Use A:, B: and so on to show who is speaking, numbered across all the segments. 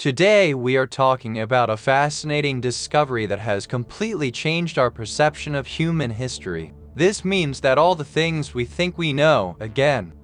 A: Today, we are talking about a fascinating discovery that has completely changed our perception of human history. This means that all the things we think we know, again,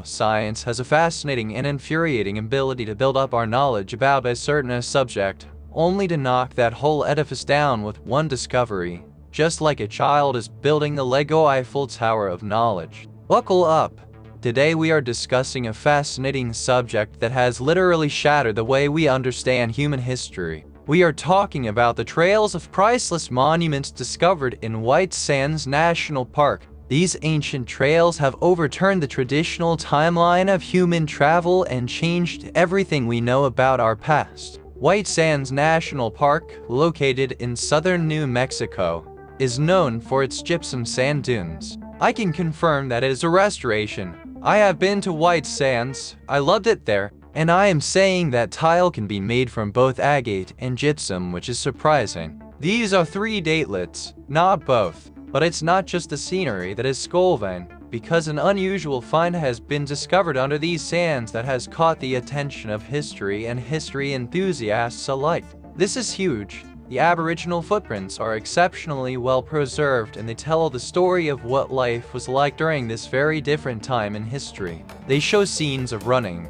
A: science has a fascinating and infuriating ability to build up our knowledge about a certain subject, only to knock that whole edifice down with one discovery, just like a child is building the Lego Eiffel Tower of knowledge. Buckle up! Today we are discussing a fascinating subject that has literally shattered the way we understand human history. We are talking about the trails of priceless monuments discovered in White Sands National Park. These ancient trails have overturned the traditional timeline of human travel and changed everything we know about our past. White Sands National Park, located in southern New Mexico, is known for its gypsum sand dunes. I can confirm that it is a restoration. I have been to White Sands, I loved it there, and I am saying that tile can be made from both agate and gypsum, which is surprising. These are 3 datelets, not both. But it's not just the scenery that is Skolven, because an unusual find has been discovered under these sands that has caught the attention of history and history enthusiasts alike. This is huge. The Aboriginal footprints are exceptionally well preserved, and they tell the story of what life was like during this very different time in history. They show scenes of running,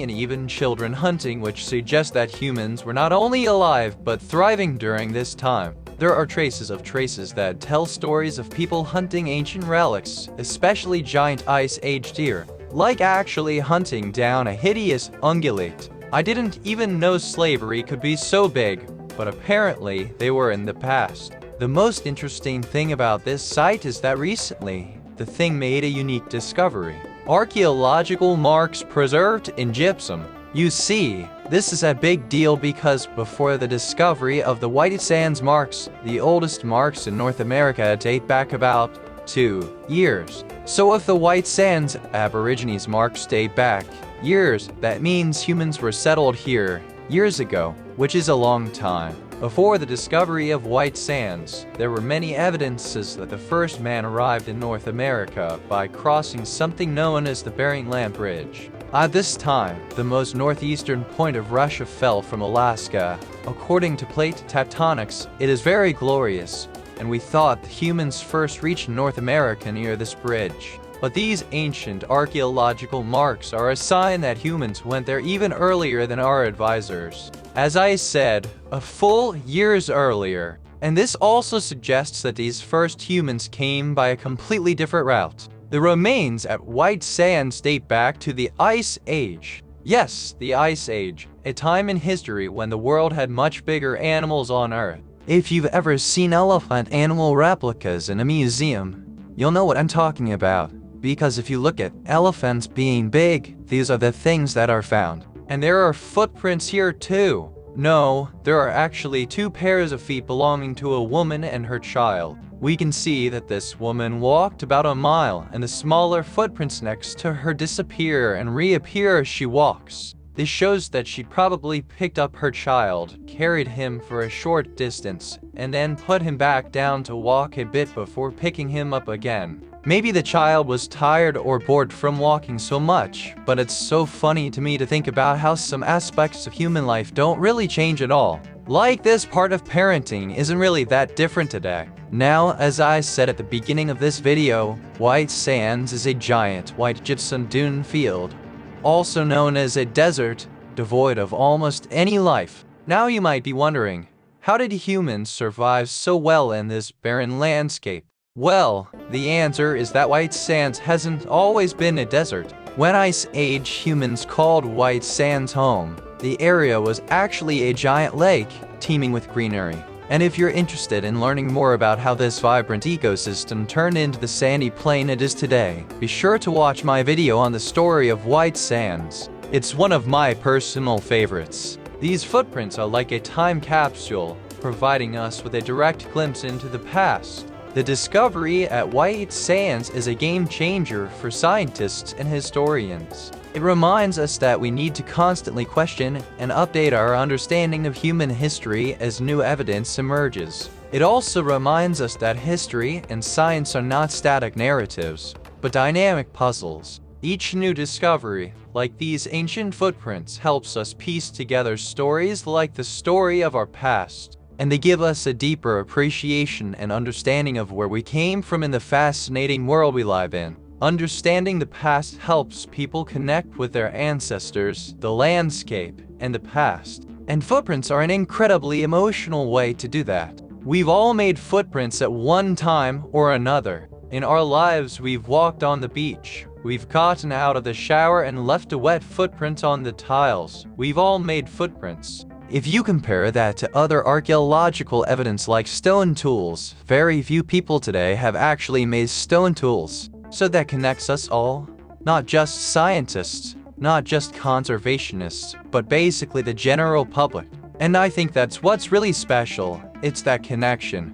A: and even children hunting, which suggests that humans were not only alive but thriving during this time. There are traces that tell stories of people hunting ancient relics, especially giant Ice Age deer, like actually hunting down a hideous ungulate. I didn't even know slavery could be so big, but apparently they were in the past. The most interesting thing about this site is that recently, the thing made a unique discovery. Archaeological marks preserved in gypsum. You see, this is a big deal because before the discovery of the White Sands marks, the oldest marks in North America date back about 2 years. So if the White Sands Aborigines marks date back years, that means humans were settled here years ago, which is a long time. Before the discovery of White Sands, there were many evidences that the first man arrived in North America by crossing something known as the Bering Land Bridge. At this time, the most northeastern point of Russia fell from Alaska. According to plate tectonics, it is very glorious, and we thought the humans first reached North America near this bridge. But these ancient archaeological marks are a sign that humans went there even earlier than our advisors. As I said, a full years earlier. And this also suggests that these first humans came by a completely different route. The remains at White Sands date back to the Ice Age. Yes, the Ice Age, a time in history when the world had much bigger animals on Earth. If you've ever seen elephant animal replicas in a museum, you'll know what I'm talking about. Because if you look at elephants being big, these are the things that are found. And there are footprints here too. No, there are actually 2 pairs of feet belonging to a woman and her child. We can see that this woman walked about a mile, and the smaller footprints next to her disappear and reappear as she walks. This shows that she probably picked up her child, carried him for a short distance, and then put him back down to walk a bit before picking him up again. Maybe the child was tired or bored from walking so much, but it's so funny to me to think about how some aspects of human life don't really change at all. Like this part of parenting isn't really that different today. Now, as I said at the beginning of this video, White Sands is a giant white gypsum dune field, also known as a desert, devoid of almost any life. Now you might be wondering, how did humans survive so well in this barren landscape? Well, the answer is that White Sands hasn't always been a desert. When Ice Age humans called White Sands home, the area was actually a giant lake teeming with greenery. And if you're interested in learning more about how this vibrant ecosystem turned into the sandy plain it is today, be sure to watch my video on the story of White Sands. It's one of my personal favorites. These footprints are like a time capsule, providing us with a direct glimpse into the past. The discovery at White Sands is a game changer for scientists and historians. It reminds us that we need to constantly question and update our understanding of human history as new evidence emerges. It also reminds us that history and science are not static narratives, but dynamic puzzles. Each new discovery, like these ancient footprints, helps us piece together stories like the story of our past, and they give us a deeper appreciation and understanding of where we came from in the fascinating world we live in. Understanding the past helps people connect with their ancestors, the landscape, and the past. And footprints are an incredibly emotional way to do that. We've all made footprints at one time or another. In our lives, we've walked on the beach. We've gotten out of the shower and left a wet footprint on the tiles. We've all made footprints. If you compare that to other archaeological evidence like stone tools, very few people today have actually made stone tools. So that connects us all. Not just scientists, not just conservationists, but basically the general public. And I think that's what's really special. It's that connection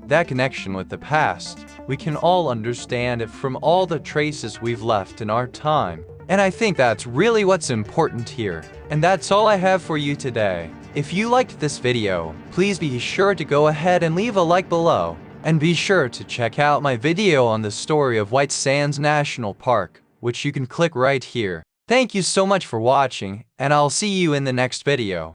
A: with the past. We can all understand it from all the traces we've left in our time. And I think that's really what's important here. And that's all I have for you today. If you liked this video, please be sure to go ahead and leave a like below. And be sure to check out my video on the story of White Sands National Park, which you can click right here. Thank you so much for watching, and I'll see you in the next video.